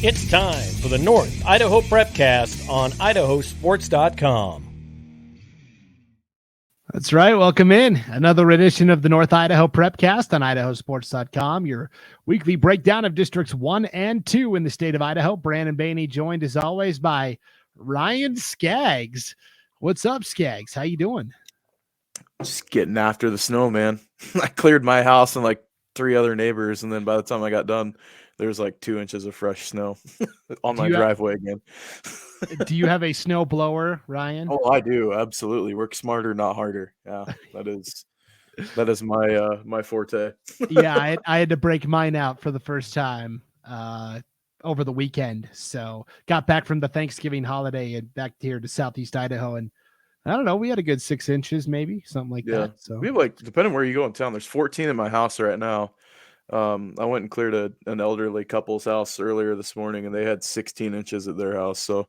It's time for the North Idaho Prepcast on IdahoSports.com. That's right. Welcome in. Another edition of the North Idaho Prepcast on IdahoSports.com, your weekly breakdown of Districts 1 and 2 in the state of Idaho. Brandon Baney joined as always by Ryan Scaggs. What's up, Scaggs? How you doing? Just getting after the snow, man. I cleared my house and like 3 other neighbors, and then by the time I got done, there was like 2 inches of fresh snow on my driveway again. Do you have a snow blower, Ryan? Oh, I do. Absolutely. Work smarter, not harder. Yeah, that is my forte. Yeah, I had to break mine out for the first time over the weekend. So got back from the Thanksgiving holiday and back here to Southeast Idaho, and I don't know, we had a good 6 inches, maybe something like that. So we have, like, depending where you go in town, there's 14 in my house right now. I went and cleared an elderly couple's house earlier this morning, and they had 16 inches at their house. So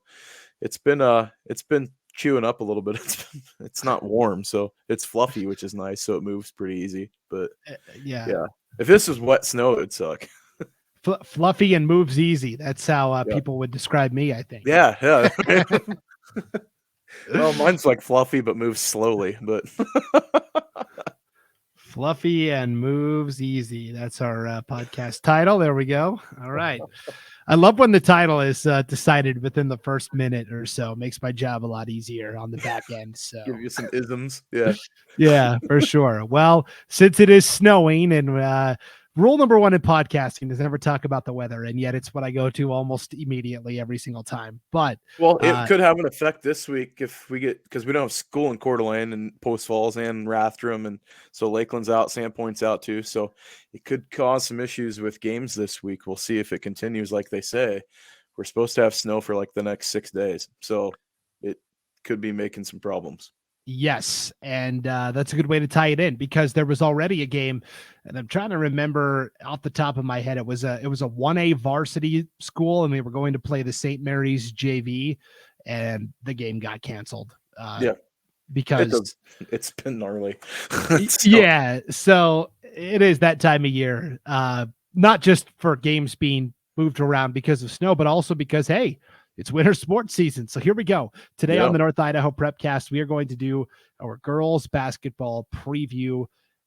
it's been chewing up a little bit. It's not warm, so it's fluffy, which is nice. So it moves pretty easy. But yeah, if this was wet snow, it'd suck. Fluffy and moves easy. That's how people would describe me, I think. Yeah. Well, mine's like fluffy but moves slowly. But fluffy and moves easy. That's our podcast title. There we go. All right. I love when the title is decided within the first minute or so. It makes my job a lot easier on the back end. So give you some isms. Yeah, for sure. Well, since it is snowing, and rule number 1 in podcasting is never talk about the weather, and yet it's what I go to almost immediately every single time. But it could have an effect this week if because we don't have school in Coeur d'Alene and Post Falls and Rathdrum, and so Lakeland's out, Sandpoint's out too. So it could cause some issues with games this week. We'll see if it continues. Like they say, we're supposed to have snow for like the next 6 days, so it could be making some problems. Yes, and that's a good way to tie it in, because there was already a game, and I'm trying to remember off the top of my head. It was a 1A varsity school, and they were going to play the St. Mary's JV, and the game got canceled. Because it's been gnarly. So it is that time of year, not just for games being moved around because of snow, but also because, hey, it's winter sports season. So here we go. Today on the North Idaho Prepcast, we are going to do our girls basketball preview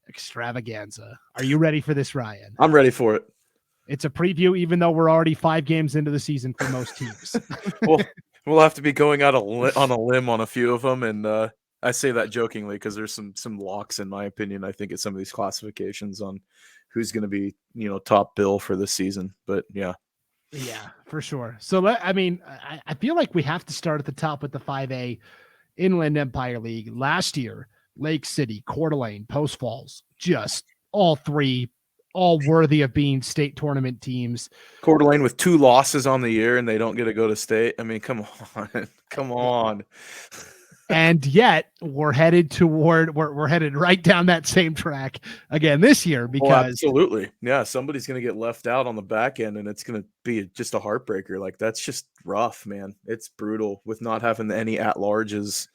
extravaganza. Are you ready for this, Ryan? I'm ready for it. It's a preview, even though we're already 5 games into the season for most teams. We'll have to be going out on a limb on a few of them. And I say that jokingly because there's some locks, in my opinion, I think, at some of these classifications on who's going to be, top bill for this season. But yeah. Yeah, for sure. So, I feel like we have to start at the top with the 5A Inland Empire League. Last year, Lake City, Coeur d'Alene, Post Falls, just all 3, all worthy of being state tournament teams. Coeur d'Alene with 2 losses on the year, and they don't get to go to state. I mean, come on. And yet we're headed right down that same track again this year, because absolutely. Yeah. Somebody's going to get left out on the back end, and it's going to be just a heartbreaker. Like, that's just rough, man. It's brutal with not having any at-larges.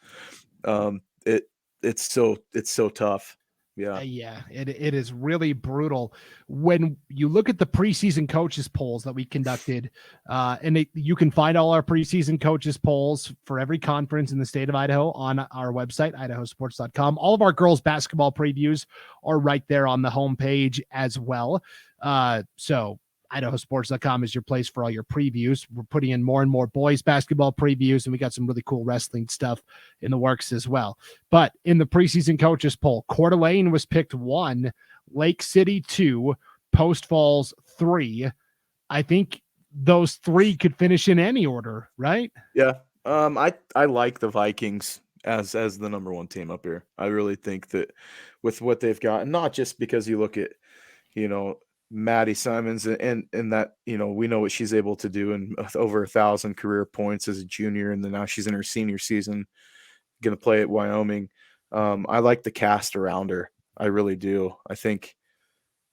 It's so tough. Yeah, it is really brutal. When you look at the preseason coaches polls that we conducted, and you can find all our preseason coaches polls for every conference in the state of Idaho on our website, IdahoSports.com. All of our girls basketball previews are right there on the homepage as well. So IdahoSports.com is your place for all your previews. We're putting in more and more boys basketball previews, and we got some really cool wrestling stuff in the works as well. But in the preseason coaches poll, Coeur d'Alene was picked 1, Lake City 2, Post Falls 3. I think those 3 could finish in any order, right? Yeah. I like the Vikings as the number 1 team up here. I really think that with what they've got, and not just because you look at, Maddie Simons and that, we know what she's able to do, and over 1,000 career points as a junior, and then now she's in her senior season, going to play at Wyoming. I like the cast around her. I really do. I think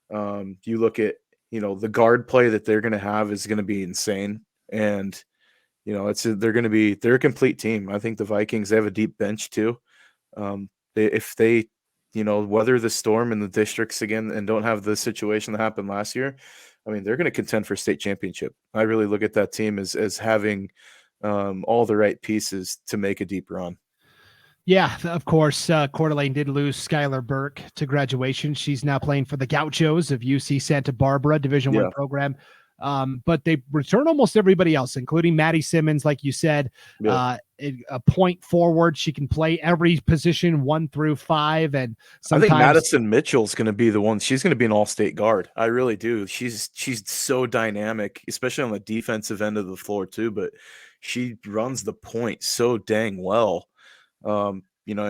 you look at, the guard play that they're going to have is going to be insane. And, they're a complete team. I think the Vikings, they have a deep bench too. If they weather the storm in the districts again and don't have the situation that happened last year, I mean, they're going to contend for state championship. I really look at that team as having all the right pieces to make a deep run. Yeah, of course, Coeur d'Alene did lose Skylar Burke to graduation. She's now playing for the Gauchos of UC Santa Barbara, Division I program. But they return almost everybody else, including Maddie Simmons, like you said, a point forward. She can play every position 1 through 5. And sometimes I think Madison Mitchell's going to be the one. She's going to be an all-state guard. I really do. She's so dynamic, especially on the defensive end of the floor too. But she runs the point so dang well. And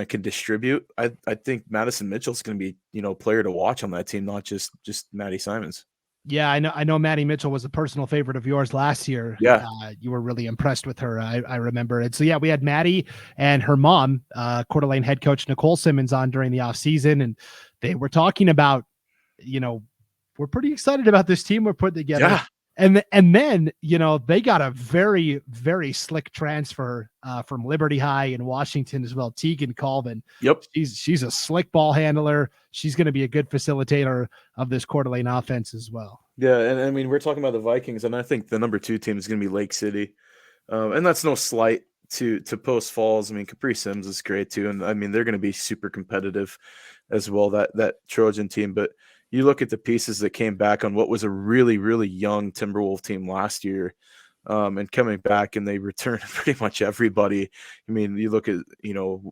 can distribute. I think Madison Mitchell's going to be, player to watch on that team, not just Maddie Simons. Yeah, I know Maddie Mitchell was a personal favorite of yours last year. Yeah. You were really impressed with her. I remember it. So yeah, we had Maddie and her mom, Coeur d'Alene head coach Nicole Simmons, on during the off season. And they were talking about, we're pretty excited about this team we're putting together. Yeah. And then, they got a very, very slick transfer from Liberty High in Washington as well. Tegan Colvin. Yep. She's a slick ball handler. She's going to be a good facilitator of this Coeur d'Alene offense as well. Yeah. And I mean, we're talking about the Vikings, and I think the number 2 team is going to be Lake City. And that's no slight to Post Falls. I mean, Capri Sims is great too. And I mean, they're going to be super competitive as well, that Trojan team. But you look at the pieces that came back on what was a really, really young Timberwolf team last year, and coming back, and they returned pretty much everybody. I mean, you look at,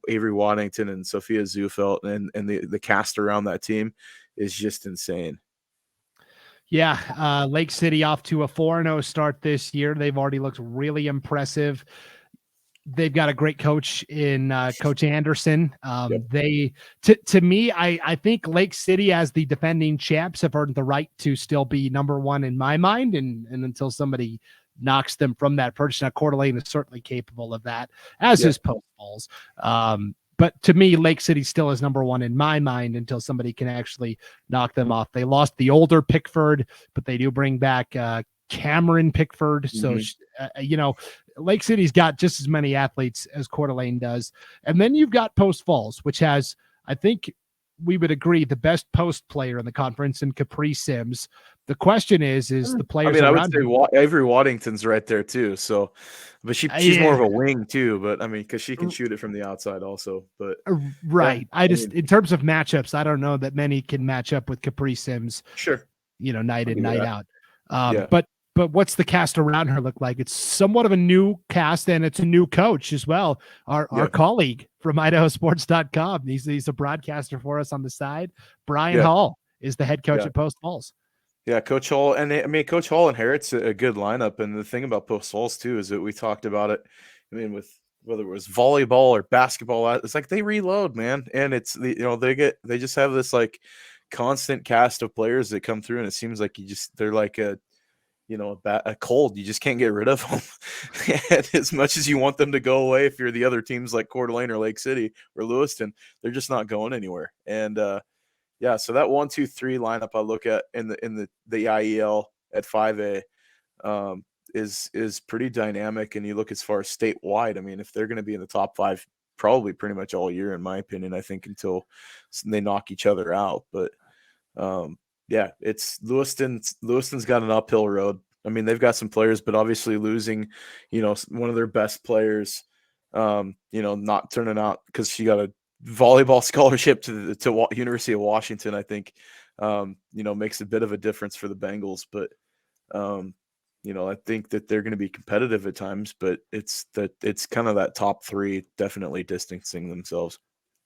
Avery Waddington and Sophia Zufelt, and the cast around that team is just insane. Yeah, Lake City off to a 4-0 start this year. They've already looked really impressive. They've got a great coach in Coach Anderson. To me, I think Lake City, as the defending champs, have earned the right to still be number 1 in my mind. And until somebody knocks them from that perch, now Coeur d'Alene is certainly capable of that, as is Post Falls. But to me, Lake City still is number 1 in my mind until somebody can actually knock them off. They lost the older Pickford, but they do bring back Cameron Pickford. So, Lake City's got just as many athletes as Coeur d'Alene does. And then you've got Post Falls, which has, I think we would agree, the best post player in the conference in Capri Sims. The question is the players I around would say Avery Waddington's right there too. So, but she's more of a wing too, but I mean, because she can shoot it from the outside also. But right. In terms of matchups, I don't know that many can match up with Capri Sims. Sure. Night in, night out. But what's the cast around her look like? It's somewhat of a new cast, and it's a new coach as well. Our colleague from IdahoSports.com. He's a broadcaster for us on the side. Brian Hall is the head coach at Post Falls. Yeah, Coach Hall. And I mean, Coach Hall inherits a good lineup. And the thing about Post Falls too is that we talked about it. I mean, with whether it was volleyball or basketball, it's like they reload, man. And it's, they just have this like constant cast of players that come through, and it seems like they're like a cold. You just can't get rid of them. And as much as you want them to go away, if you're the other teams like Coeur d'Alene or Lake City or Lewiston, they're just not going anywhere. And so that 1, 2, 3 lineup I look at in the IEL at 5A is pretty dynamic. And you look as far as statewide, I mean, if they're going to be in the top 5, probably pretty much all year, in my opinion, I think, until they knock each other out. But it's Lewiston's got an uphill road. I mean, they've got some players, but obviously losing, one of their best players, not turning out because she got a volleyball scholarship to University of Washington, I think, makes a bit of a difference for the Bengals. But, I think that they're going to be competitive at times, but it's kind of that top 3 definitely distancing themselves.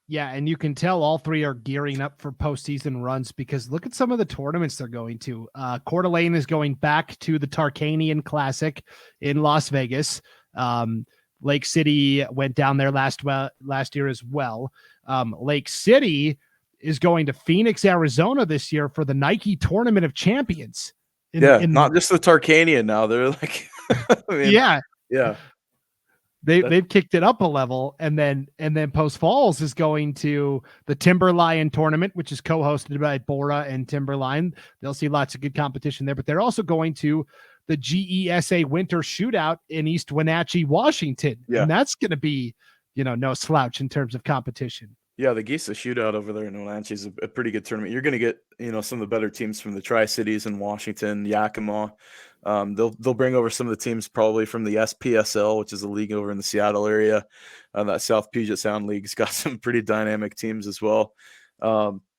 Yeah, and you can tell all 3 are gearing up for postseason runs because look at some of the tournaments they're going to. Coeur d'Alene is going back to the Tarkanian Classic in Las Vegas. Lake City went down there last year as well. Lake City is going to Phoenix, Arizona this year for the Nike Tournament of Champions. Not just the Tarkanian now. They're like, They've kicked it up a level, and then Post Falls is going to the Timberline tournament, which is co-hosted by Bora and Timberline. They'll see lots of good competition there, but they're also going to the GESA Winter Shootout in East Wenatchee, Washington, and that's going to be, no slouch in terms of competition. Yeah, the Geesa shootout over there in Olanche is a pretty good tournament. You're going to get, some of the better teams from the Tri-Cities and Washington, Yakima. They'll bring over some of the teams probably from the SPSL, which is a league over in the Seattle area. That South Puget Sound League's got some pretty dynamic teams as well.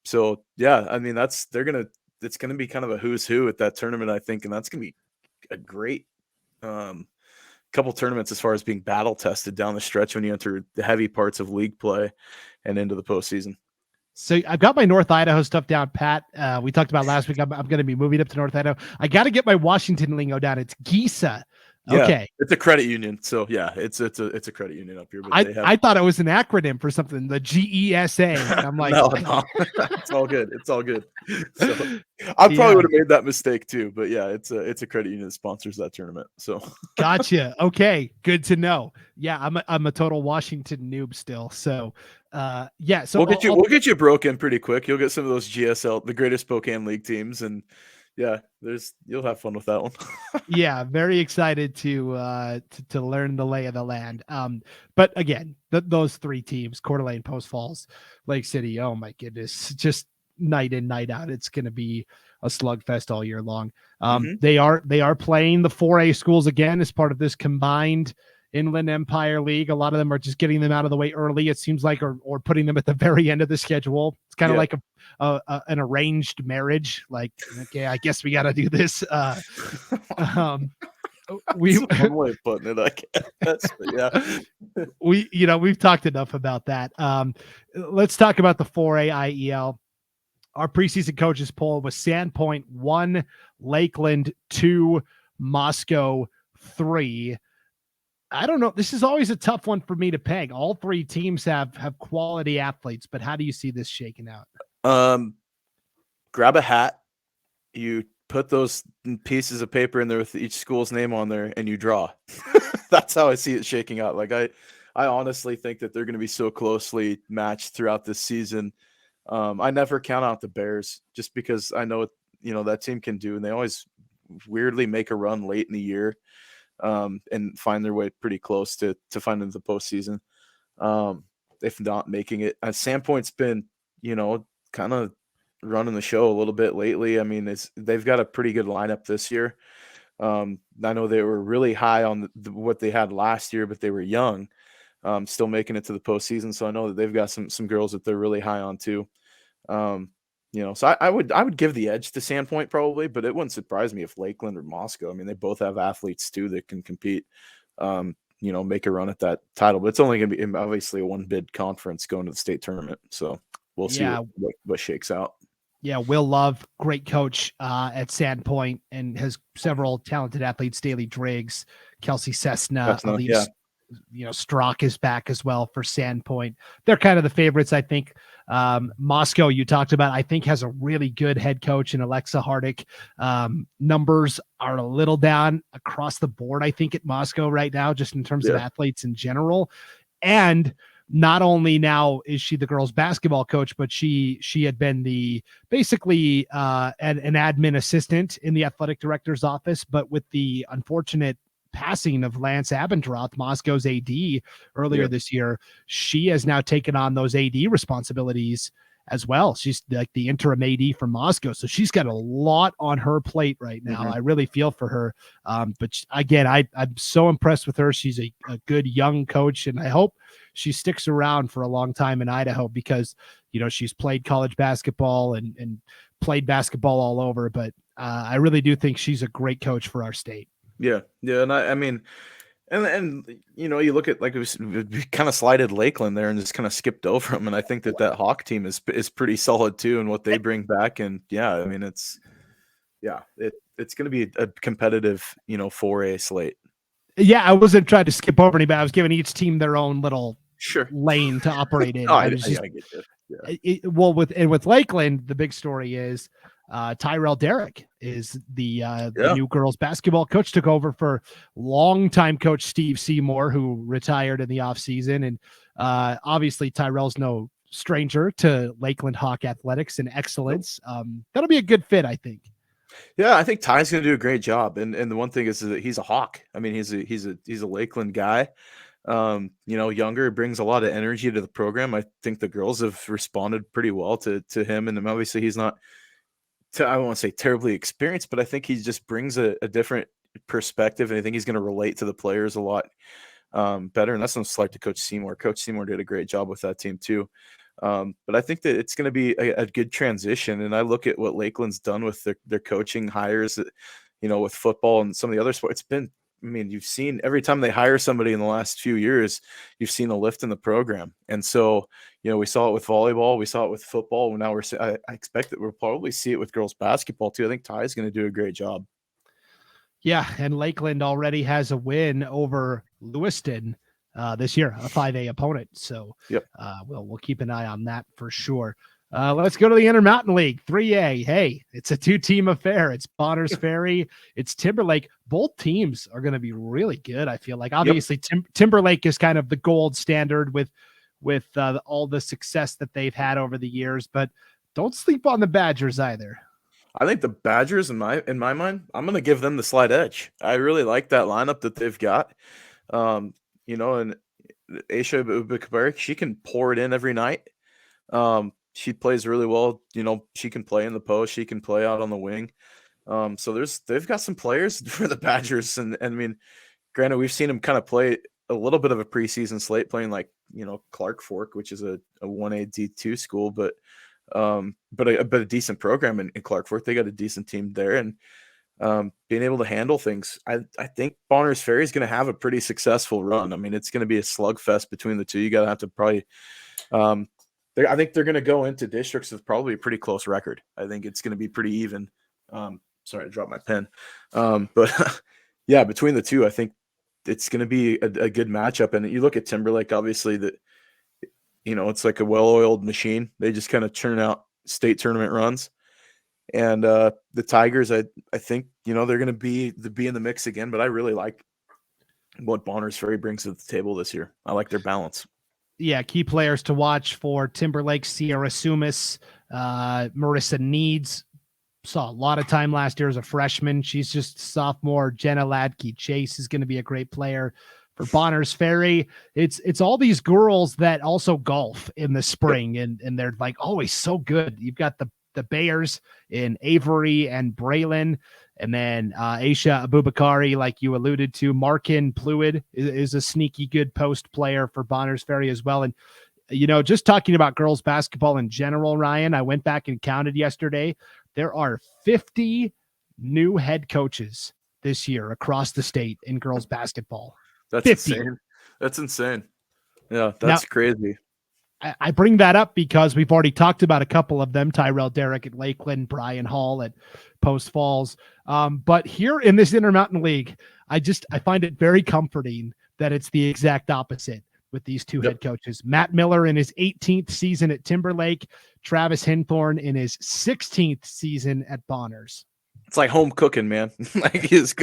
So yeah, I mean it's gonna be kind of a who's who at that tournament, I think, and that's gonna be a great couple tournaments as far as being battle tested down the stretch when you enter the heavy parts of league play and into the postseason. So I've got my North Idaho stuff down, Pat. We talked about last week. I'm going to be moving up to North Idaho. I got to get my Washington lingo down. It's Geesa. Yeah, okay, it's a credit union. So yeah, it's a credit union up here. But I thought it was an acronym for something, the GESA. And I'm like, no, it's all good. It's all good. So I probably would have made that mistake too. But yeah, it's a credit union that sponsors that tournament. So gotcha. Okay, good to know. Yeah, I'm a total Washington noob still. So yeah, so we'll get you broken pretty quick. You'll get some of those GSL, the Greater Spokane League teams, and yeah, you'll have fun with that one. Yeah, very excited to learn the lay of the land. But again, those three teams, Coeur d'Alene, Post Falls, Lake City, oh my goodness, just night in, night out. It's going to be a slugfest all year long. They are playing the 4A schools again as part of this combined Inland Empire League. A lot of them are just getting them out of the way early, it seems like, or putting them at the very end of the schedule. It's kind of like an arranged marriage. Like, okay, I guess we got to do this. One way of putting it, I guess. But yeah, we've talked enough about that. Let's talk about the 4A IEL. Our preseason coaches poll was Sandpoint 1, Lakeland 2, Moscow 3. I don't know. This is always a tough one for me to peg. All three teams have quality athletes, but how do you see this shaking out? Grab a hat. You put those pieces of paper in there with each school's name on there, and you draw. That's how I see it shaking out. Like I honestly think that they're going to be so closely matched throughout this season. I never count out the Bears just because I know that team can do, and they always weirdly make a run late in the year. And find their way pretty close to finding the postseason. If not making it, Sandpoint's been, kind of running the show a little bit lately. I mean, they've got a pretty good lineup this year. I know they were really high on what they had last year, but they were young, still making it to the postseason. So I know that they've got some girls that they're really high on too. So I would give the edge to Sandpoint probably, but it wouldn't surprise me if Lakeland or Moscow. I mean, they both have athletes too that can compete. Make a run at that title, but it's only going to be obviously a one bid conference going to the state tournament. So we'll see what shakes out. Yeah, Will Love, great coach at Sandpoint, and has several talented athletes. Daly Driggs, Kelsey Cessna, Elise, Strock is back as well for Sandpoint. They're kind of the favorites, I think. Moscow, you talked about, I think has a really good head coach in Alexa Hardick. Numbers are a little down across the board, I think, at Moscow right now, just in terms of athletes in general. And not only now is she the girls basketball coach, but she had been basically an admin assistant in the athletic director's office, but with the unfortunate passing of Lance Abendroth, Moscow's AD, earlier this year, she has now taken on those AD responsibilities as well. She's like the interim AD from Moscow, so she's got a lot on her plate right now. I really feel for her. But again, I'm so impressed with her. She's a good young coach, and I hope she sticks around for a long time in Idaho because, she's played college basketball and played basketball all over. But I really do think she's a great coach for our state. Yeah. And I mean, and you look at, like, we kind of slided Lakeland there and just kind of skipped over them. And I think that Hawk team is pretty solid too, and what they bring back. And yeah, I mean, it's going to be a competitive, 4A slate. Yeah, I wasn't trying to skip over anybody. I was giving each team their own little lane to operate in. I get you. Yeah. With Lakeland, the big story is Tyrell Derrick is the new girls basketball coach, took over for longtime coach Steve Seymour, who retired in the offseason. And obviously Tyrell's no stranger to Lakeland Hawk athletics and excellence. That'll be a good fit, I think. Yeah, I think Ty's going to do a great job. And the one thing is that he's a Hawk. I mean, he's a Lakeland guy. younger, brings a lot of energy to the program. I think the girls have responded pretty well to him, and obviously he's not, I don't want to say terribly experienced, but I think he just brings a different perspective, and I think he's going to relate to the players a lot better. And that's no slight to Coach Seymour. Coach Seymour did a great job with that team too. But I think that it's going to be a good transition. And I look at what Lakeland's done with their coaching hires, with football and some of the other sports. It's been, you've seen every time they hire somebody in the last few years, you've seen a lift in the program. And so, we saw it with volleyball, we saw it with football. And now I expect that we'll probably see it with girls basketball too. I think Ty's going to do a great job. Yeah, and Lakeland already has a win over Lewiston this year, a 5A opponent. So yep. We'll keep an eye on that for sure. Let's go to the Intermountain League 3A. Hey, it's a 2-team affair. It's Bonners Ferry, it's Timberlake. Both teams are going to be really good. I feel like obviously Timberlake is kind of the gold standard with all the success that they've had over the years, but don't sleep on the Badgers either. I think the Badgers, in my mind, I'm going to give them the slight edge. I really like that lineup that they've got. And Aisha Ubikabari, she can pour it in every night. She plays really well. She can play in the post. She can play out on the wing. So they've got some players for the Badgers. And granted, we've seen them kind of play a little bit of a preseason slate, playing like, Clark Fork, which is a 1A D2 school, but a decent program in Clark Fork. They got a decent team there, and being able to handle things. I think Bonners Ferry is going to have a pretty successful run. It's going to be a slugfest between the two. You got to have to probably I think they're going to go into districts with probably a pretty close record. I think it's going to be pretty even. Sorry, I dropped my pen. But yeah, between the two, I think it's going to be a good matchup. And you look at Timberlake, obviously, that it's like a well-oiled machine. They just kind of churn out state tournament runs. And the Tigers, I think, they're going to be in the mix again. But I really like what Bonners Ferry brings to the table this year. I like their balance. Yeah, key players to watch for Timberlake: Sierra Sumis, Marissa Needs. Saw a lot of time last year as a freshman. She's just a sophomore. Jenna Ladke Chase is going to be a great player. For Bonners Ferry, it's all these girls that also golf in the spring, and they're like always so good. You've got the Bayers in Avery and Braylon, and then Aisha Abubakari, like you alluded to. Markin Pluid is a sneaky good post player for Bonners Ferry as well. And just talking about girls basketball in general, Ryan, I went back and counted yesterday. There are 50 new head coaches this year across the state in girls basketball. That's 50. insane. That's insane. Yeah, that's crazy. I bring that up because we've already talked about a couple of them: Tyrell Derrick at Lakeland, Brian Hall at Post Falls. But here in this Intermountain League, I find it very comforting that it's the exact opposite with these two head coaches. Matt Miller in his 18th season at Timberlake, Travis Hinthorn in his 16th season at Bonners. It's like home cooking, man. Like it's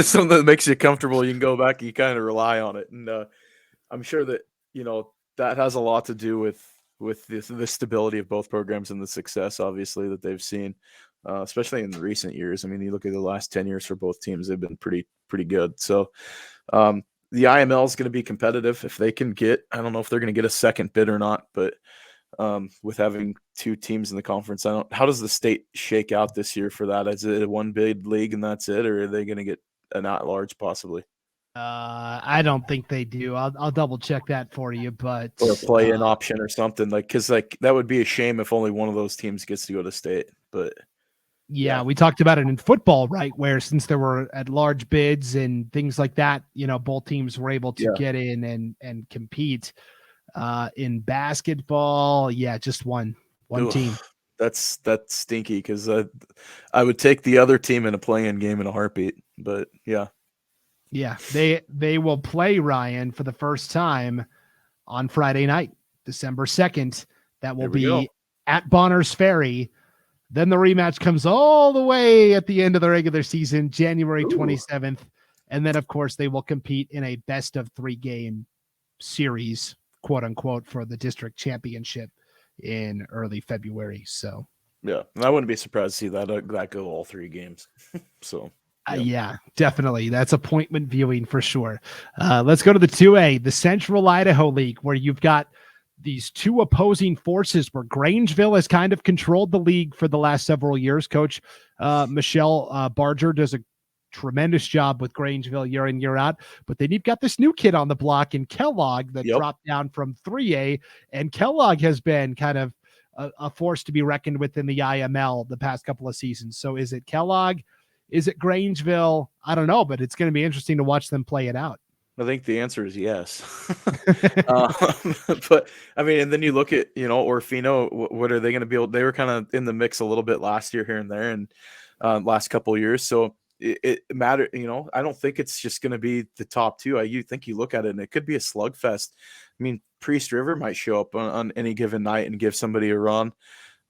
something that makes you comfortable. You can go back, you kind of rely on it. And I'm sure that, that has a lot to do with the stability of both programs and the success, obviously, that they've seen, especially in the recent years. You look at the last 10 years for both teams, they've been pretty good. So the IML is going to be competitive. If they can get, I don't know if they're going to get a second bid or not, but with having two teams in the conference, how does the state shake out this year for that? Is it a one bid league and that's it, or are they going to get an at-large possibly? I don't think they do. I'll double check that for you, but or a play-in option or something, because that would be a shame if only one of those teams gets to go to state. But yeah, we talked about it in football, right? Where since there were at-large bids and things like that, both teams were able to get in and compete. In basketball, just one team. That's stinky, because I would take the other team in a play-in game in a heartbeat. But yeah, they will play, Ryan, for the first time on Friday night, December 2nd. That will be at Bonners Ferry. Then the rematch comes all the way at the end of the regular season, January 27th. And then, of course, they will compete in a best-of-3 game series, quote unquote, for the district championship in early February. So yeah, and I wouldn't be surprised to see that go all 3 games. So Yeah, definitely. That's appointment viewing for sure. Let's go to the 2A, the Central Idaho League, where you've got these two opposing forces where Grangeville has kind of controlled the league for the last several years. Coach Michelle Barger does a tremendous job with Grangeville year in, year out. But then you've got this new kid on the block in Kellogg that dropped down from 3A. And Kellogg has been kind of a force to be reckoned with in the IML the past couple of seasons. So is it Kellogg? Is it Grangeville? I don't know, but it's going to be interesting to watch them play it out. I think the answer is yes. But I mean, and then you look at, Orfino, what are they going to be able, they were kind of in the mix a little bit last year here and there and last couple of years. So it matter, I don't think it's just going to be the top two. You think you look at it and it could be a slugfest. I mean, Priest River might show up on any given night and give somebody a run.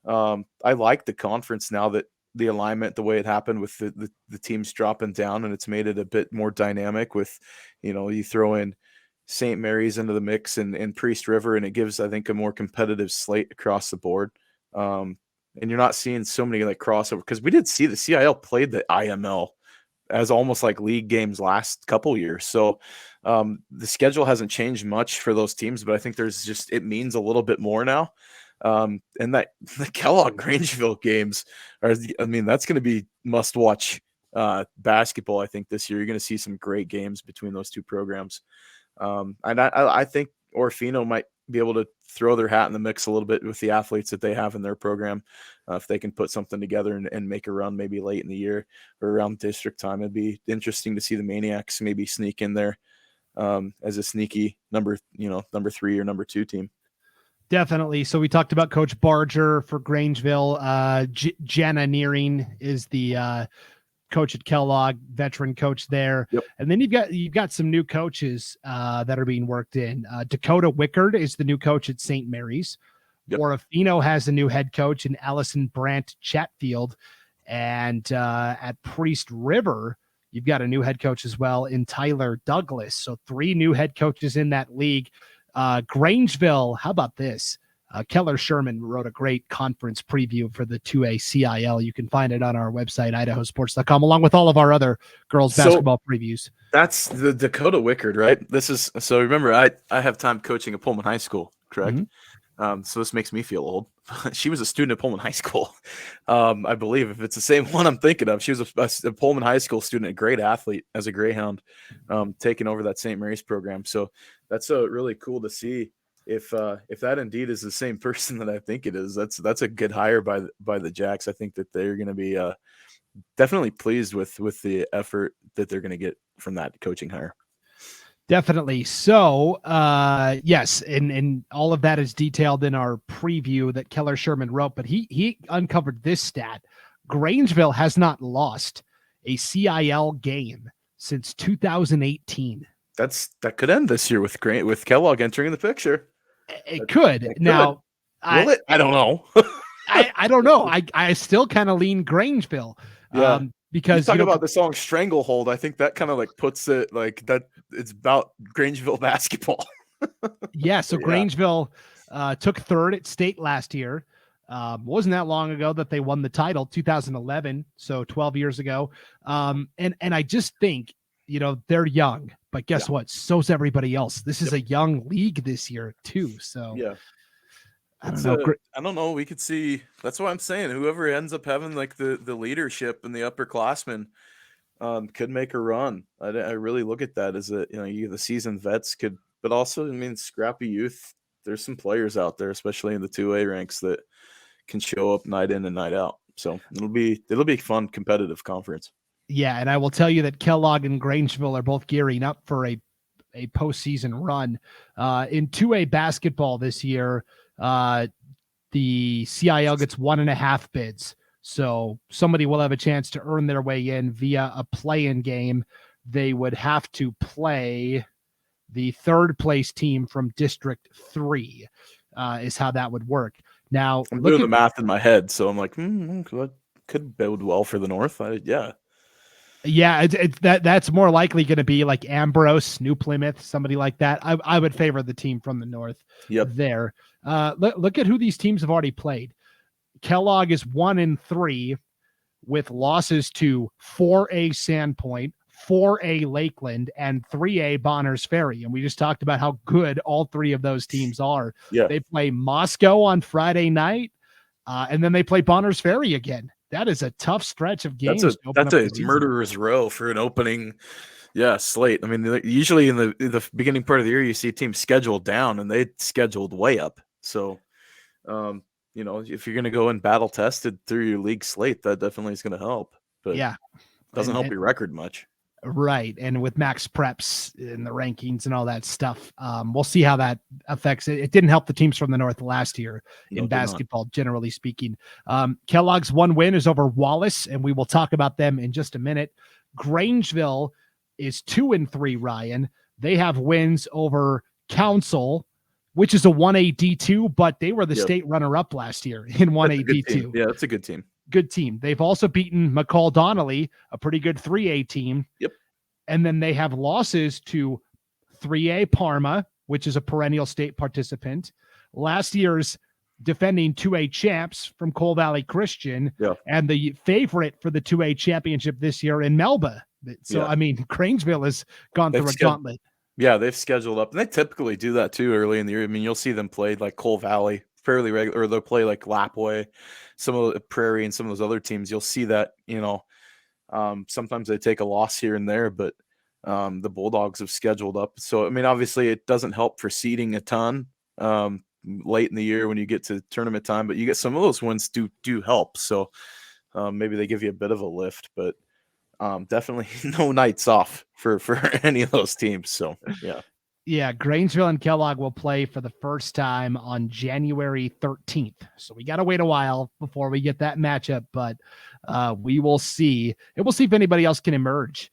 I like the conference now that the alignment, the way it happened with the teams dropping down, and it's made it a bit more dynamic with, you throw in St. Mary's into the mix and Priest River, and it gives, I think, a more competitive slate across the board. And you're not seeing so many like crossover, because we did see the CIL played the IML as almost like league games last couple years. So the schedule hasn't changed much for those teams, but I think it means a little bit more now. And that the Kellogg Grangeville games that's going to be must watch basketball. I think this year you're going to see some great games between those two programs. And I think Orfino might be able to throw their hat in the mix a little bit with the athletes that they have in their program. If they can put something together and make a run, maybe late in the year or around district time, it'd be interesting to see the Maniacs maybe sneak in there as a sneaky number 3 or number 2 team. Definitely. So we talked about Coach Barger for Grangeville. Jenna Nearing is the coach at Kellogg, veteran coach there. Yep. And then you've got some new coaches that are being worked in. Dakota Wickard is the new coach at St. Mary's. Yep. Orofino has a new head coach in Allison Brandt Chatfield. And at Priest River, you've got a new head coach as well in Tyler Douglas. So 3 new head coaches in that league. Grangeville, how about this? Keller Sherman wrote a great conference preview for the 2A CIL. You can find it on our website, IdahoSports.com, along with all of our other girls basketball previews. That's the Dakota Wickard, right? So remember, I have time coaching at Pullman High School, correct? Mm-hmm. So this makes me feel old. She was a student at Pullman High School. I believe, if it's the same one I'm thinking of. She was a Pullman High School student, a great athlete as a Greyhound, taking over that St. Mary's program. So that's really cool to see. If that indeed is the same person that I think it is, that's a good hire by the Jacks. I think that they're going to be definitely pleased with the effort that they're going to get from that coaching hire. Definitely. So, yes, and all of that is detailed in our preview that Keller Sherman wrote, but he uncovered this stat. Grangeville has not lost a CIL game since 2018. That could end this year with Kellogg entering the picture. It could. Now, will it? I don't know. I don't know. I still kind of lean Grangeville. Yeah. Because you talk about the song Stranglehold. I think that kind of like puts it like that. It's about Grangeville basketball. Yeah. So Grangeville took 3rd at state last year. Wasn't that long ago that they won the title, 2011. So 12 years ago. And I just think, they're young, but guess what? So's everybody else. This is a young league this year too. So yeah. I don't know. We could see. That's what I'm saying. Whoever ends up having like the leadership and the upperclassmen could make a run. I really look at that as the seasoned vets could, but also, scrappy youth. There's some players out there, especially in the 2A ranks, that can show up night in and night out. So it'll be a fun, competitive conference. Yeah, and I will tell you that Kellogg and Grangeville are both gearing up for a postseason run. In 2A basketball this year, the CIL gets 1.5 bids. So somebody will have a chance to earn their way in via a play-in game. They would have to play the 3rd place team from District 3 is how that would work. Now, I'm doing the math in my head, so I'm like, could bode well for the North. Yeah, that's more likely going to be like Ambrose, New Plymouth, somebody like that. I would favor the team from the North. Yep. There. Look at who these teams have already played. Kellogg is 1-3, with losses to 4A Sandpoint, 4A Lakeland, and 3A Bonners Ferry. And we just talked about how good all three of those teams are. Yeah. They play Moscow on Friday night, and then they play Bonners Ferry again. That is a tough stretch of games. That's a murderer's row for an opening slate. I mean, usually in the beginning part of the year, you see teams scheduled down, and they scheduled way up. So, if you're going to go in battle tested through your league slate, that definitely is going to help. But yeah, doesn't help your record much. Right. And with max preps in the rankings and all that stuff, we'll see how that affects it. It didn't help the teams from the North last year in basketball, generally speaking. Kellogg's one win is over Wallace, and we will talk about them in just a minute. Grangeville is 2-3, Ryan. They have wins over Council, which is a 1A D2, but they were the state runner-up last year in 1A D2. Yeah, that's a good team. Good team. They've also beaten McCall Donnelly, a pretty good 3A team. Yep. And then they have losses to 3A Parma, which is a perennial state participant. Last year's defending 2A champs from Coal Valley Christian, and the favorite for the 2A championship this year in Melba. So, I mean, Grangeville has gone through a gauntlet. Yeah, they've scheduled up, and they typically do that too early in the year. I mean, you'll see them play like Coal Valley fairly regular, or they'll play like Lapwai, some of the Prairie, and some of those other teams. You'll see that, sometimes they take a loss here and there, but the Bulldogs have scheduled up. So, I mean, obviously it doesn't help for seeding a ton late in the year when you get to tournament time, but you get some of those wins do help. So maybe they give you a bit of a lift, but definitely no nights off for any of those teams. So, yeah. Yeah, Grangeville and Kellogg will play for the first time on January 13th. So we got to wait a while before we get that matchup, but we will see. And we'll see if anybody else can emerge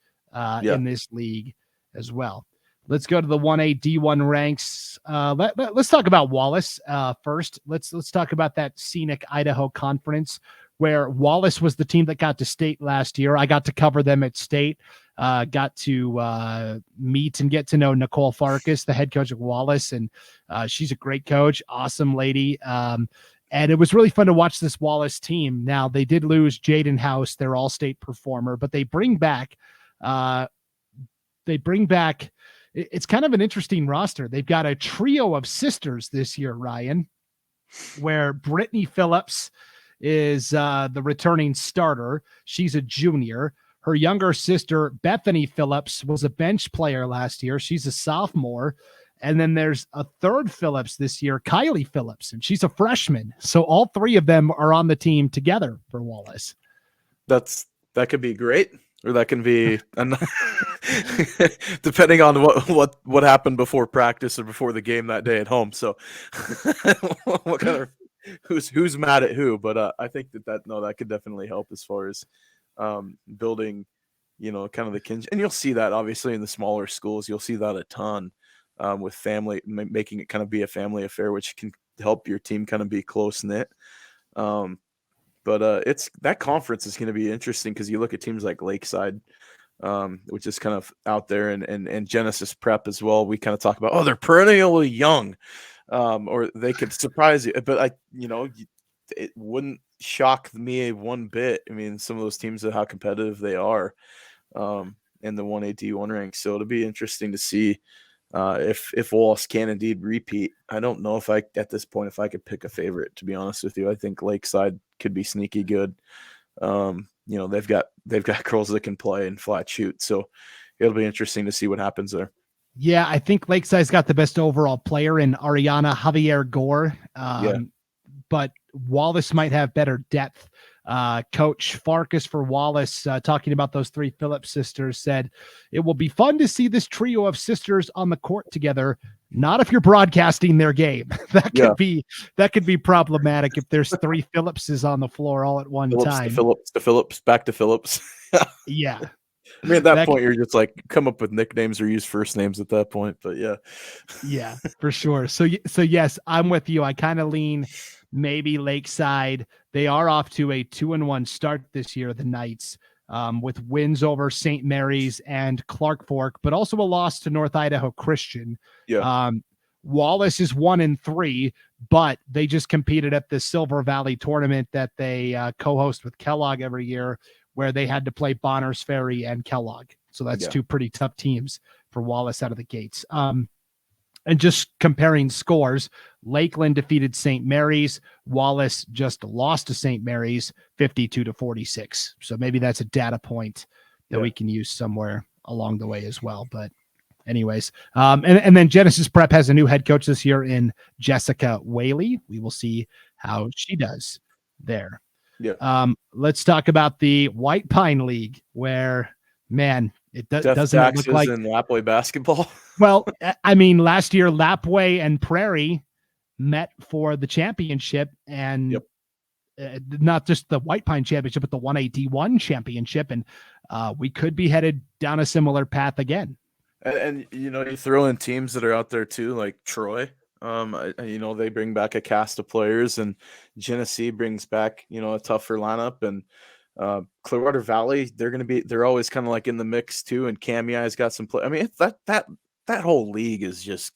in this league as well. Let's go to the 1A D1 ranks. Let's talk about Wallace first. Let's talk about that scenic Idaho conference where Wallace was the team that got to state last year. I got to cover them at state. Got to meet and get to know Nicole Farkas, the head coach of Wallace, and she's a great coach, awesome lady. And it was really fun to watch this Wallace team. Now, they did lose Jaden House, their all-state performer, but they bring back it's kind of an interesting roster. They've got a trio of sisters this year, Ryan, where Brittany Phillips is the returning starter. She's a junior. Her younger sister, Bethany Phillips, was a bench player last year. She's a sophomore. And then there's a third Phillips this year, Kylie Phillips, and she's a freshman. So all three of them are on the team together for Wallace. That could be great, or that can be depending on what happened before practice or before the game that day at home. So what kind of who's mad at who? But I think that could definitely help as far as building, kind of the kinship. And you'll see that obviously in the smaller schools. You'll see that a ton with family, making it kind of be a family affair, which can help your team kind of be close knit. But it's that conference is going to be interesting because you look at teams like Lakeside, which is kind of out there, and Genesis Prep as well. We kind of talk about, they're perennially young, or they could surprise you. But it wouldn't shock me one bit. I mean, some of those teams and how competitive they are in the 1A D1 ranks. So it'll be interesting to see if Wallace can indeed repeat. I don't know at this point if I could pick a favorite, to be honest with you. I think Lakeside could be sneaky good. They've got girls that can play and flat shoot. So it'll be interesting to see what happens there. Yeah, I think Lakeside's got the best overall player in Ariana Javier Gore. But Wallace might have better depth. Coach Farkas for Wallace, talking about those three Phillips sisters, said, "It will be fun to see this trio of sisters on the court together. Not if you're broadcasting their game. That could be problematic if there's three Phillipses on the floor all at one time. Phillips, back to Phillips. Yeah. I mean, at that point, you're just like, come up with nicknames or use first names at that point. But yeah, for sure. So yes, I'm with you. I kind of lean maybe Lakeside. They are off to a 2-1 start this year, the Knights, with wins over St. Mary's and Clark Fork, but also a loss to North Idaho Christian. Yeah. Wallace is 1-3, but they just competed at the Silver Valley tournament that they co-host with Kellogg every year, where they had to play Bonners Ferry and Kellogg. So that's two pretty tough teams for Wallace out of the gates. And just comparing scores, Lakeland defeated St. Mary's. Wallace just lost to St. Mary's 52-46. So maybe that's a data point that we can use somewhere along the way as well. But anyways, and then Genesis Prep has a new head coach this year in Jessica Whaley. We will see how she does there. Yeah. Let's talk about the White Pine League, where, man, it doesn't look like in Lapwai basketball. Well, I mean, last year Lapwai and Prairie met for the championship, and not just the White Pine championship, but the 1AD1 championship, and we could be headed down a similar path again. And you throw in teams that are out there too, like Troy. They bring back a cast of players, and Genesee brings back a tougher lineup, and Clearwater Valley, they're always kind of like in the mix too, and Camiai's got some play. I mean, that whole league is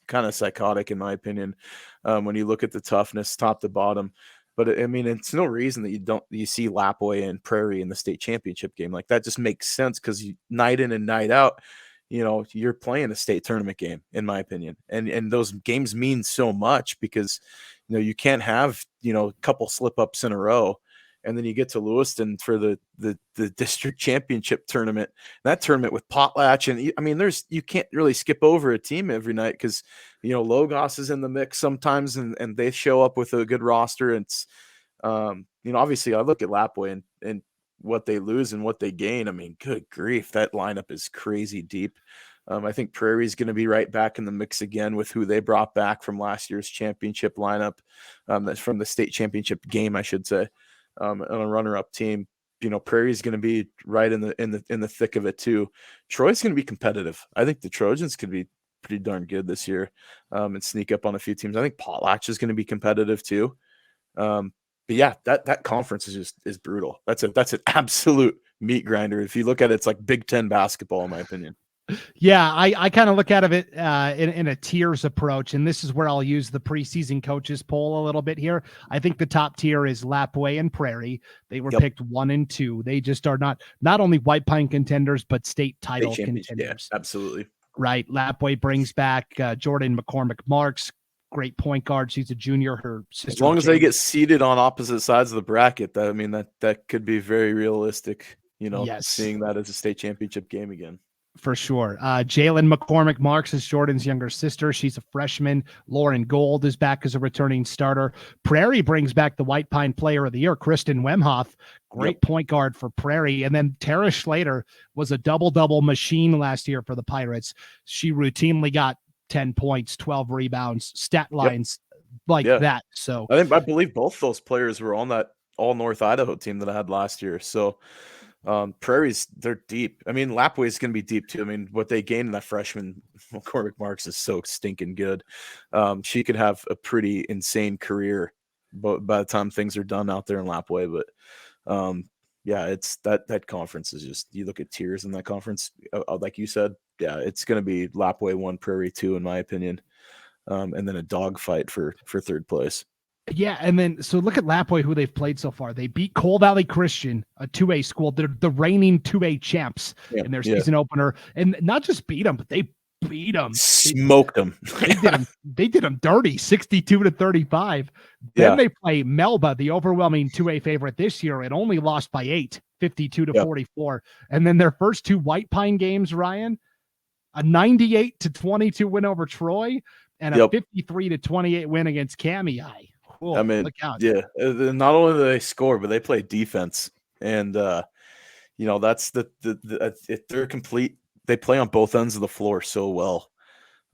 kind of psychotic in my opinion, when you look at the toughness top to bottom. But I mean, it's no reason that you see Lapwai and Prairie in the state championship game. Like, that just makes sense, because night in and night out, you're playing a state tournament game, in my opinion. And those games mean so much, because, you can't have, a couple slip ups in a row. And then you get to Lewiston for the district championship tournament. That tournament with Potlatch, and I mean, you can't really skip over a team every night, because Logos is in the mix sometimes, and they show up with a good roster. And it's obviously I look at Lapwai and what they lose and what they gain. I mean, good grief, that lineup is crazy deep. I think Prairie is going to be right back in the mix again with who they brought back from last year's championship lineup, from the state championship game, I should say. On a runner-up team, Prairie is going to be right in the thick of it too. Troy's going to be competitive. I think the Trojans could be pretty darn good this year, and sneak up on a few teams. I think Potlatch is going to be competitive too. But yeah, that conference is brutal. That's an absolute meat grinder. If you look at it, it's like Big Ten basketball, in my opinion. Yeah, I kind of look at it in a tiers approach, and this is where I'll use the preseason coaches poll a little bit here. I think the top tier is Lapwai and Prairie. They were picked 1 and 2. They just are not only White Pine contenders, but state title contenders. Yeah, absolutely. Right. Lapwai brings back Jordan McCormick Marks, great point guard. She's a junior. Her sister. As long as they get seated on opposite sides of the bracket, that could be very realistic. Seeing that as a state championship game again. For sure. Jalen McCormick Marks is Jordan's younger sister. She's a freshman. Lauren Gold is back as a returning starter. Prairie brings back the White Pine Player of the Year, Kristen Wemhoff, great point guard for Prairie. And then Tara Schlater was a double-double machine last year for the Pirates. She routinely got 10 points, 12 rebounds, stat lines that. So I believe both those players were on that All North Idaho team that I had last year. So Prairie's, they're deep. I mean, Lapwai is going to be deep too. I mean, what they gained in that freshman McCormick Marks is so stinking good. She could have a pretty insane career, but by the time things are done out there in Lapwai. But it's that conference is just, you look at tiers in that conference, like you said, it's going to be Lapwai 1, Prairie 2, in my opinion, and then a dogfight for third place. Yeah, and then so look at Lapwai, who they've played so far. They beat Coal Valley Christian, a 2A school. They're the reigning 2A champs in their season opener, and not just beat them, but they beat them, smoked them. They did them dirty, 62-35. Then they play Melba, the overwhelming 2A favorite this year, and only lost by 8, 52-44. And then their first 2 White Pine games, Ryan, a 98-22 win over Troy, and a 53-28 win against Camiai. Cool. I mean, look out. Yeah, not only do they score, but they play defense, and that's if they're complete, they play on both ends of the floor so well.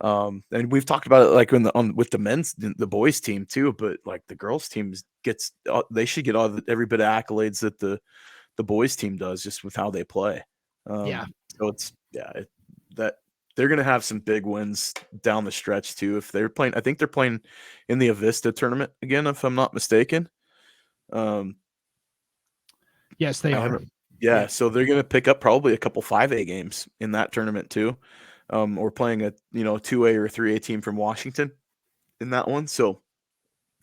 And we've talked about it like with the boys team too, but like the girls team they should get every bit of accolades that the boys team does, just with how they play. So that they're going to have some big wins down the stretch too. If they're playing, I think they're playing in the Avista tournament again, if I'm not mistaken. Yes, they are. Yeah, so they're going to pick up probably a couple 5A games in that tournament too. or playing a 2A or 3A team from Washington in that one. So,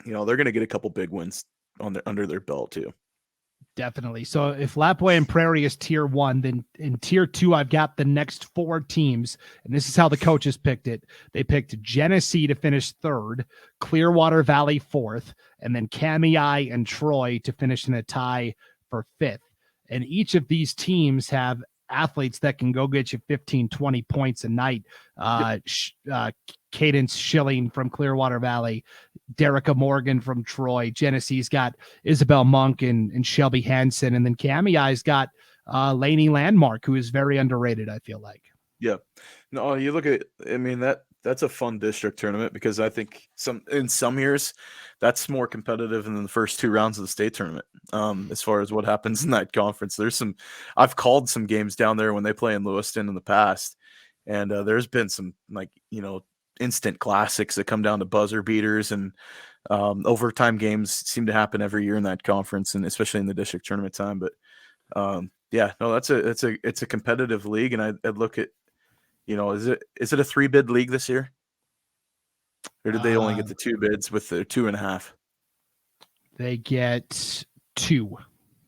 they're going to get a couple big wins under their belt too. Definitely. So if Lapwai and Prairie is tier 1, then in tier 2, I've got the next 4 teams, and this is how the coaches picked it. They picked Genesee to finish 3rd, Clearwater Valley 4th, and then Kamei and Troy to finish in a tie for 5th. And each of these teams have athletes that can go get you 15, 20 points a night. Cadence Schilling from Clearwater Valley, Derica Morgan from Troy. Genesee's got Isabel Monk and Shelby Hansen. And then Kamei's got Lainey Landmark, who is very underrated, I feel like. Yeah. No, you look at that's a fun district tournament because I think in some years that's more competitive than the first 2 rounds of the state tournament. As far as what happens in that conference, I've called some games down there when they play in Lewiston in the past, and there's been some instant classics that come down to buzzer beaters, and overtime games seem to happen every year in that conference, and especially in the district tournament time. But it's a competitive league, and I'd look at, is it a 3-bid league this year, or did they only get the 2 bids with the 2.5? They get 2.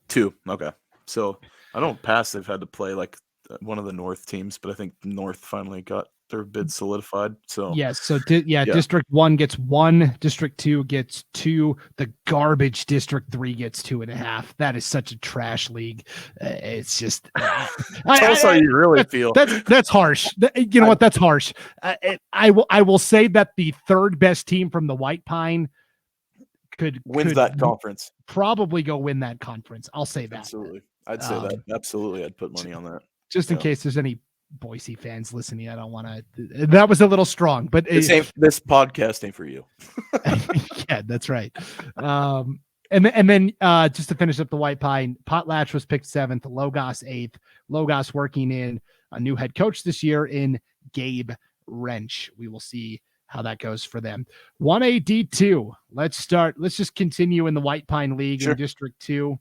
2. Okay, so I don't pass. They've had to play like one of the North teams, but I think North finally got their bid solidified. So yes. So District 1 gets 1, District 2 gets 2, the garbage District 3 gets 2.5. That is such a trash league. It's just tell us how you really feel. That's harsh. You know what? That's harsh. I will say that the 3rd best team from the White Pine could that conference. Probably go win that conference. I'll say that. Absolutely. I'd say that. Absolutely. I'd put money on that. Just in case there's any Boise fans listening, I don't want to. That was a little strong, but this podcast ain't for you. Yeah, that's right. And then just to finish up the White Pine, Potlatch was picked 7th, Logos 8th. Logos working in a new head coach this year in Gabe Wrench. We will see how that goes for them. 1A D2. Let's just continue in the White Pine League in District 2.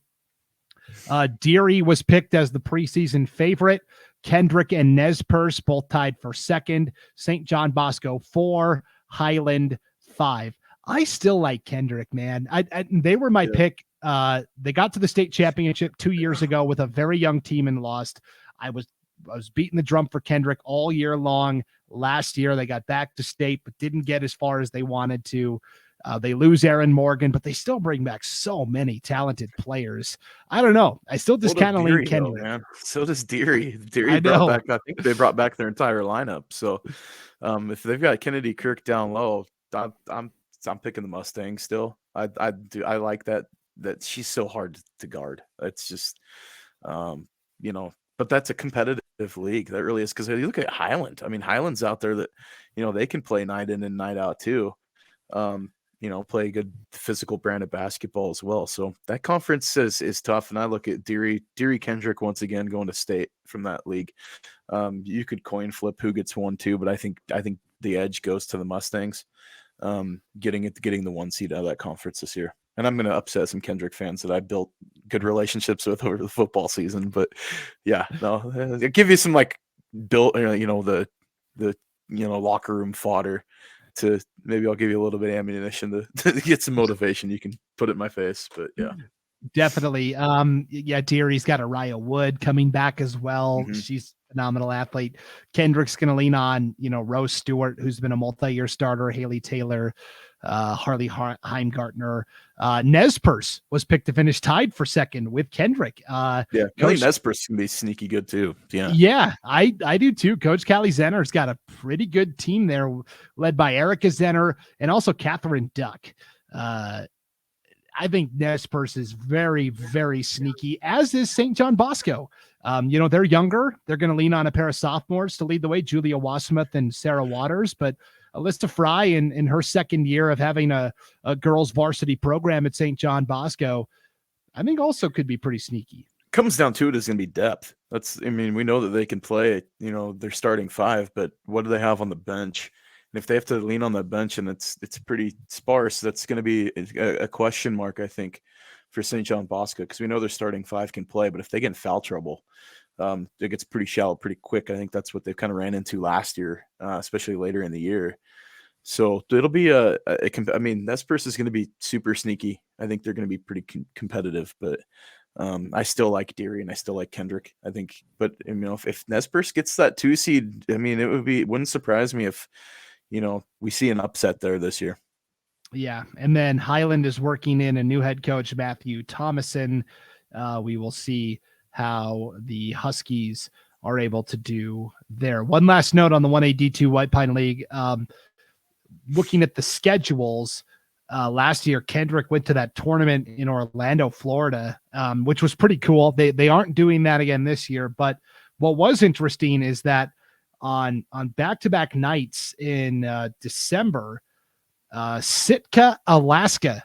Deary was picked as the preseason favorite. Kendrick and Nez both tied for 2nd. St. John Bosco 4, Highland 5. I still like Kendrick, man. They were my pick. They got to the state championship 2 years ago with a very young team and lost. I was beating the drum for Kendrick all year long. Last year, they got back to state, but didn't get as far as they wanted to. They lose Aaron Morgan, but they still bring back so many talented players. I don't know. I still just kind of lean Kendrick. Man. So does Deary. I think they brought back their entire lineup. So if they've got Kennedy Kirk down low, I'm picking the Mustang still. I like that she's so hard to guard. It's just but that's a competitive league. That really is, because you look at Highland. I mean, Highland's out there that they can play night in and night out too. Play good physical brand of basketball as well. So that conference is tough. And I look at Deary Kendrick once again going to state from that league. You could coin flip who gets 1, 2, but I think the edge goes to the Mustangs, getting the 1 seed out of that conference this year. And I'm going to upset some Kendrick fans that I built good relationships with over the football season. But I'll give you some the locker room fodder. To maybe I'll give you a little bit of ammunition to get some motivation. You can put it in my face, but yeah, definitely. Deary's got Araya Wood coming back as well. Mm-hmm. She's a phenomenal athlete. Kendrick's going to lean on, Rose Stewart, who's been a multi-year starter, Haley Taylor, Harley Heimgartner. Nez was picked to finish tied for 2nd with Kendrick. I think Nez can be sneaky good too. Yeah, I do too. Coach Callie Zenner's got a pretty good team there, led by Erica Zenner and also Catherine Duck. I think Nez is very, very sneaky, as is St. John Bosco. They're younger. They're going to lean on a pair of sophomores to lead the way, Julia Wasmuth and Sarah Waters, but Alyssa Fry in her 2nd year of having a girls varsity program at St. John Bosco, I think also could be pretty sneaky. Comes down to it is going to be depth. We know that they can play, they're starting 5, but what do they have on the bench? And if they have to lean on that bench and it's pretty sparse, that's going to be a question mark, I think, for St. John Bosco, because we know their starting 5 can play, but if they get in foul trouble, it gets pretty shallow pretty quick. I think that's what they've kind of ran into last year, especially later in the year. So it'll be I mean, Nez Perce is going to be super sneaky. I think they're going to be pretty competitive, but I still like Deary and I still like Kendrick. I think, but you know, if Nez Perce gets that 2 seed, I mean, it wouldn't surprise me if, you know, we see an upset there this year. Yeah. And then Highland is working in a new head coach, Matthew Thomason. We will see how the Huskies are able to do there. One last note on the 1AD2 White Pine League. Looking at the schedules, last year, Kendrick went to that tournament in Orlando, Florida, which was pretty cool. They aren't doing that again this year. But what was interesting is that on back-to-back nights in December, Sitka, Alaska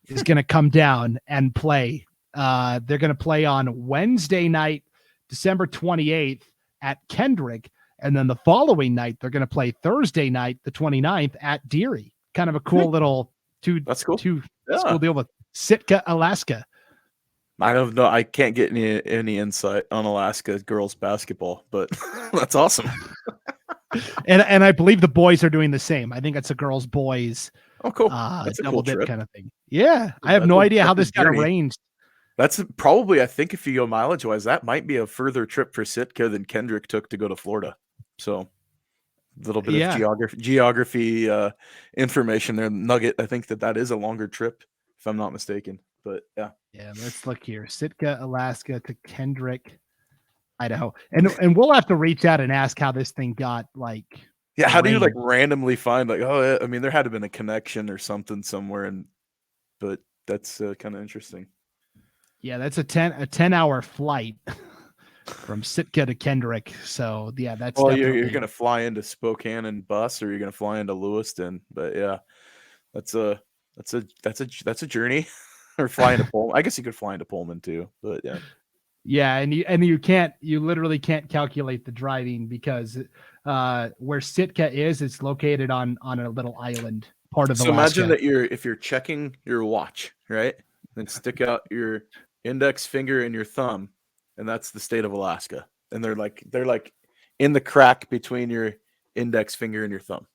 is going to come down and play. They're going to play on Wednesday night, December 28th at Kendrick. And then the following night, they're going to play Thursday night, the 29th at Deary. Kind of a cool little school deal with Sitka, Alaska. I don't know. I can't get any insight on Alaska girls basketball, but that's awesome. And I believe the boys are doing the same. I think it's a girls boys. Oh, cool. That's a double cool dip trip. kind of thing. Yeah. I have no idea how this got arranged. That's probably, I think if you go mileage wise, that might be a further trip for Sitka than Kendrick took to go to Florida. So a little bit of geography information there. Nugget. I think that is a longer trip if I'm not mistaken, but yeah. Yeah. Let's look here. Sitka, Alaska to Kendrick, Idaho. And we'll have to reach out and ask how this thing got like. Yeah. How do you like randomly find like, oh, I mean, there had to have been a connection or something somewhere. But that's kind of interesting. Yeah. That's a 10-hour flight from Sitka to Kendrick. So yeah, that's you're going to fly into Spokane and bus, or you're going to fly into Lewiston. But yeah, that's a journey. Or fly into Pullman. I guess you could fly into Pullman too, but yeah. Yeah, and you literally can't calculate the driving because where Sitka is, it's located on a little island part of Alaska. Imagine that if you're checking your watch, right? Then stick out your index finger and your thumb, and that's the state of Alaska. And they're like in the crack between your index finger and your thumb.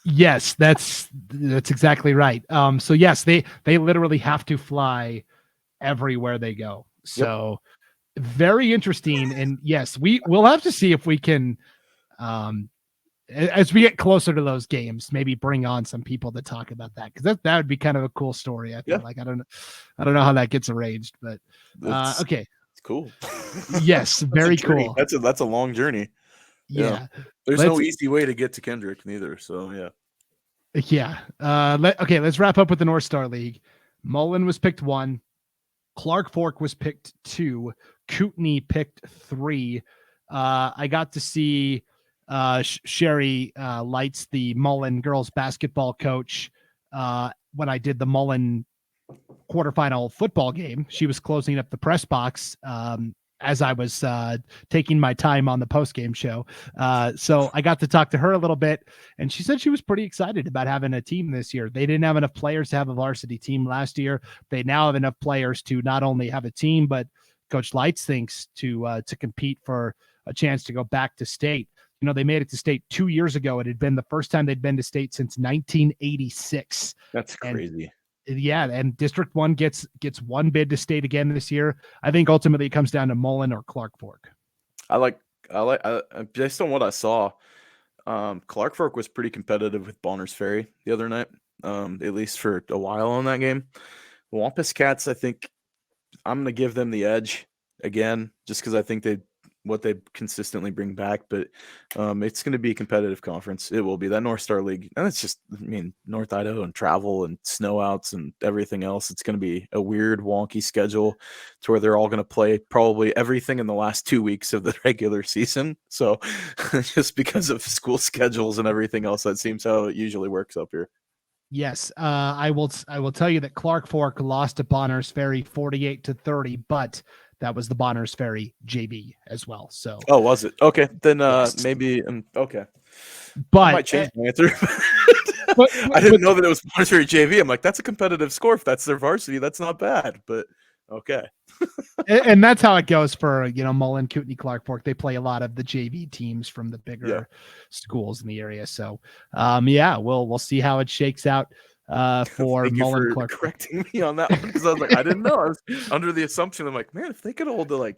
Yes, that's exactly right. So yes, they literally have to fly everywhere they go. So very interesting. And yes, we'll have to see if we can, as we get closer to those games, maybe bring on some people to talk about that, because that would be kind of a cool story. I feel like I don't know how that gets arranged, but okay, it's cool. Yes, very cool. That's a long journey. Yeah. There's no easy way to get to Kendrick neither. So yeah. Let's wrap up with the North Star League. Mullen was picked 1. Clark Fork was picked 2. Kootenai picked 3. I got to see Sherry Lights, the Mullen girls basketball coach, when I did the Mullen quarterfinal football game. She was closing up the press box as I was taking my time on the post-game show. So I got to talk to her a little bit, and she said she was pretty excited about having a team this year. They didn't have enough players to have a varsity team last year. They now have enough players to not only have a team, but Coach Lights thinks to compete for a chance to go back to state. You know, they made it to state 2 years ago. It had been the first time they'd been to state since 1986. That's crazy. And District 1 gets one bid to state again this year. I think ultimately it comes down to Mullen or Clark Fork. Based on what I saw, Clark Fork was pretty competitive with Bonners Ferry the other night, at least for a while on that game. Wampus Cats, I think I'm going to give them the edge again, just because I think what they consistently bring back, but it's going to be a competitive conference. It will be that North Star League, and it's just, I mean, North Idaho and travel and snow outs and everything else. It's going to be a weird, wonky schedule to where they're all going to play probably everything in the last 2 weeks of the regular season. So just because of school schedules and everything else, that seems how it usually works up here. Yes, I will tell you that Clark Fork lost to Bonners Ferry 48-30, but that was the Bonners Ferry JV as well. So, was it? Okay, then maybe okay. But I might change my answer. I didn't know that it was Bonners Ferry JV. I'm like, that's a competitive score. If that's their varsity, that's not bad. But Okay. And that's how it goes for, Mullen, Kootenai, Clark Fork. They play a lot of the JV teams from the bigger schools in the area. So, we'll see how it shakes out for Thank Mullen, you for Clark Fork. correcting me on that one, because I was like, I didn't know. I was under the assumption, I'm like, man, if they could hold the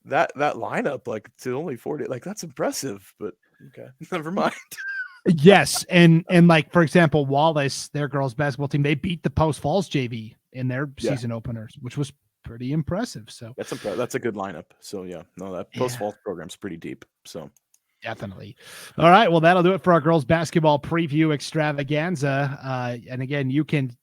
that lineup like to only 40, like that's impressive. But okay, never mind. Yes, and like for example, Wallace, their girls basketball team, they beat the Post Falls JV in their season openers, which was pretty impressive. So That's a good lineup. So that Post Falls program's pretty deep. So definitely. All right, well that'll do it for our girls basketball preview extravaganza. And again, you can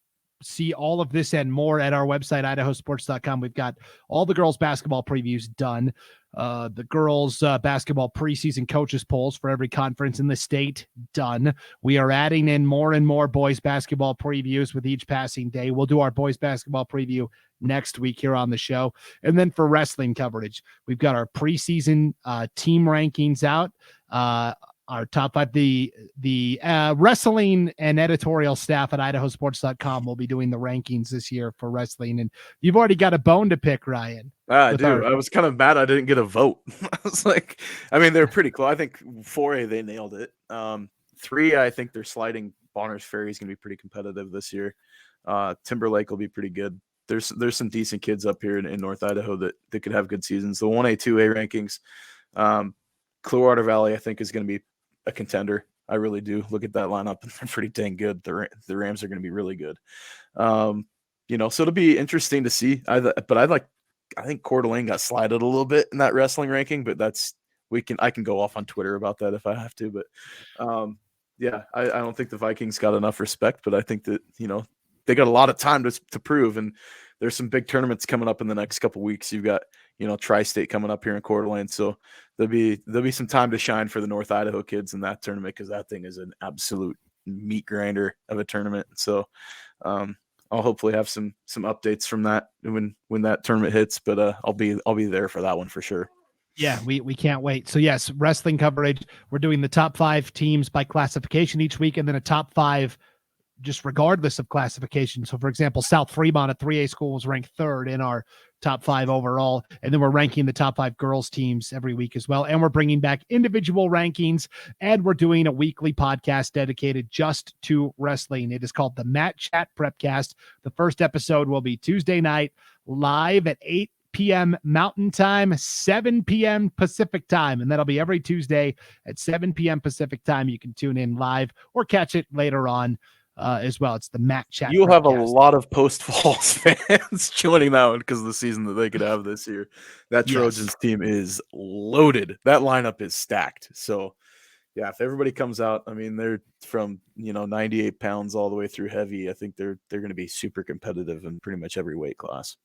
see all of this and more at our website, IdahoSports.com. We've got all the girls basketball previews done. The girls basketball preseason coaches polls for every conference in the state done. We are adding in more and more boys basketball previews with each passing day. We'll do our boys basketball preview next week here on the show. And then for wrestling coverage, we've got our preseason team rankings out. Our top five, the wrestling and editorial staff at IdahoSports.com will be doing the rankings this year for wrestling. And you've already got a bone to pick, Ryan. I do. I was kind of mad I didn't get a vote. I was like, I mean, they're pretty close. I think 4A, they nailed it. 3, I think they're sliding. Bonner's Ferry is going to be pretty competitive this year. Timberlake will be pretty good. There's some decent kids up here in North Idaho that could have good seasons. The 1A, 2A rankings, Clearwater Valley, I think, is going to be a contender. I really do. Look at that lineup, and they're pretty dang good. The Rams are going to be really good. So it'll be interesting to see. I think Coeur d'Alene got slided a little bit in that wrestling ranking, but I can go off on Twitter about that if I have to. But I don't think the Vikings got enough respect, but I think that they got a lot of time to prove, and there's some big tournaments coming up in the next couple weeks. You've got Tri-State coming up here in Coeur d'Alene, so there'll be some time to shine for the North Idaho kids in that tournament, because that thing is an absolute meat grinder of a tournament. So I'll hopefully have some updates from that when that tournament hits, but I'll be there for that one for sure. Yeah, we can't wait. So yes, wrestling coverage. We're doing the top 5 teams by classification each week, and then a top 5 just regardless of classification. So for example, South Fremont, a 3A school, was ranked 3rd in our top 5 overall. And then we're ranking the top 5 girls teams every week as well. And we're bringing back individual rankings, and we're doing a weekly podcast dedicated just to wrestling. It is called the Mat Chat Prepcast. The first episode will be Tuesday night live at 8 p.m. Mountain Time, 7 p.m. Pacific Time. And that'll be every Tuesday at 7 p.m. Pacific Time. You can tune in live or catch it later on as well. It's the Mat Chat. You'll have a lot of Post Falls fans joining that one because of the season that they could have this year. That Trojans team is loaded. That lineup is stacked. So yeah, if everybody comes out, I mean, they're from 98 pounds all the way through heavy. I think they're going to be super competitive in pretty much every weight class.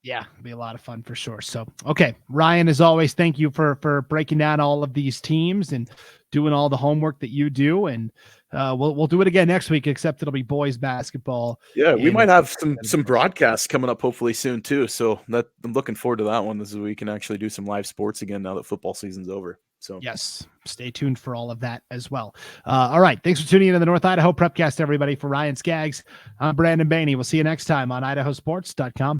Yeah, it'll be a lot of fun for sure. So, okay, Ryan, as always, thank you for breaking down all of these teams and doing all the homework that you do. And we'll do it again next week, except it'll be boys basketball. Yeah, we might have some broadcasts coming up hopefully soon too. So that I'm looking forward to that one. This is we can actually do some live sports again now that football season's over. So yes, stay tuned for all of that as well. All right, thanks for tuning in to the North Idaho Prepcast, everybody. For Ryan Scaggs, I'm Brandon Baney. We'll see you next time on IdahoSports.com.